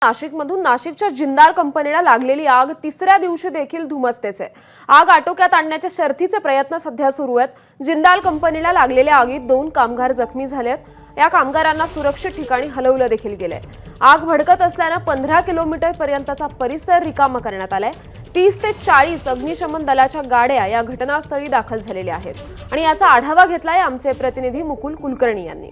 नाशिकमधून नाशिकच्या जिंदाल कंपनीला लागलेली आग तिसऱ्या दिवशी देखील धुमसतेच आहे। आग आटोक्यात आणण्याच्या शर्थीचे प्रयत्न सध्या सुरू आहेत। जिंदाल कंपनीला लागलेल्या आगीत 2 कामगार जखमी झालेत। या कामगारांना सुरक्षित ठिकाणी हलवलं देखील गेलंय। आग भडकत असल्याने 15 किलोमीटर पर्यंतचा परिसर रिकामा करण्यात आलाय। 30 ते 40 अग्निशमन दलाच्या गाड्या या घटनास्थळी दाखल झालेल्या आहेत आणि याचा आढावा घेतलाय आमचे प्रतिनिधी मुकुल कुलकर्णी यांनी।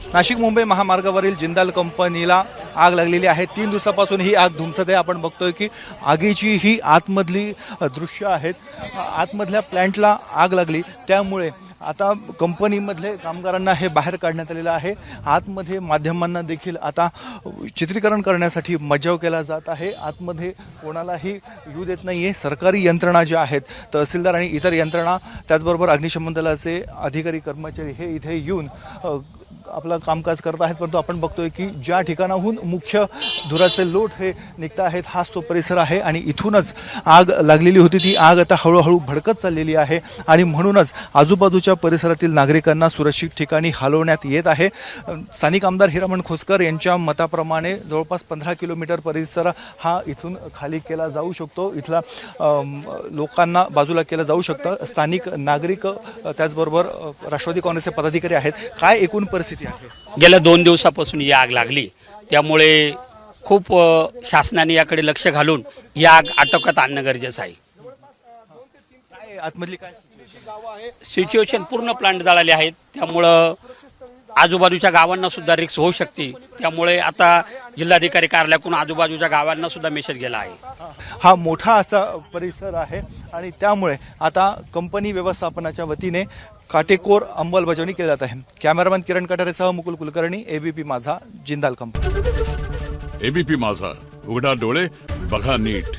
नाशिक मुंबई महामार्गावरील जिंदाल कंपनीला आग लागलेली आहे। 3 दिवसापासून ही आग धुमसत आहे। आपण बघतोय की आगीची ही आतमधली दृश्य आहेत। आतमधल्या प्लांटला आग लागली, त्यामुळे आता कंपनीमधले कामगारांना हे बाहेर काढण्यात आलेलं आहे। आतमध्ये माध्यमांना देखील आता चित्रीकरण करण्यासाठी मज्जाव केला जात आहे। आतमध्ये कोणालाही येऊ देत नाहीये। सरकारी यंत्रणा ज्या आहेत, तहसीलदार आणि इतर यंत्रणा, त्याचबरोबर अग्निशमन दलाचे अधिकारी कर्मचारी हे इथे येऊन आपलं कामकाज करत आहेत। परंतु आपण बघतोय की ज्या ठिकाणाहून मुख्य धुराचे लोट हे निघत आहेत, हाच तो परिसर आहे आणि इथूनच आग लागलेली होती। ती आग आता हळूहळू भडकत चाललेली आहे आणि म्हणूनच आजूबाजूच्या परिसरातील नागरिकांना सुरक्षित ठिकाणी हलवण्यात येत आहे। स्थानिक आमदार हिरामण खोसकर यांच्या मताप्रमाणे जवळपास 15 किलोमीटर परिसर हा इथून खाली केला जाऊ शकतो। इथला लोकांना बाजूला केलं जाऊ शकतं। स्थानिक नागरिक, त्याचबरोबर राष्ट्रवादी काँग्रेसचे पदाधिकारी आहेत। काय एकूण परिस्थिती आहे? गेल्या 2 दिवसापासून ही आग लागली, त्यामुळे खूप शासनाने याकडे लक्ष घालून ही आग आटोक्यात आणणं गरजेचं आहे। काय आतमधली काय सिच्युएशन पूर्ण प्लांट जळाले आहेत, त्यामुळं आजूबाजूच्या गावांना सुद्धा रिस्क होऊ शकते। त्यामुळे आता जिल्हाधिकारी कार्यालयाकडून आजूबाजूच्या गावांना सुद्धा मेसेज गेला आहे। हा मोठा असा परिसर आहे आणि त्यामुळे आता कंपनी व्यवस्थापनाच्या वतीने काटेकोर अंमलबजावणी केली जात आहे। कॅमेरामॅन किरण कटारेसह मुकुल कुलकर्णी, एबीपी माझा, जिंदाल कंपनी। एबीपी माझा, उघडा डोळे बघा नीट।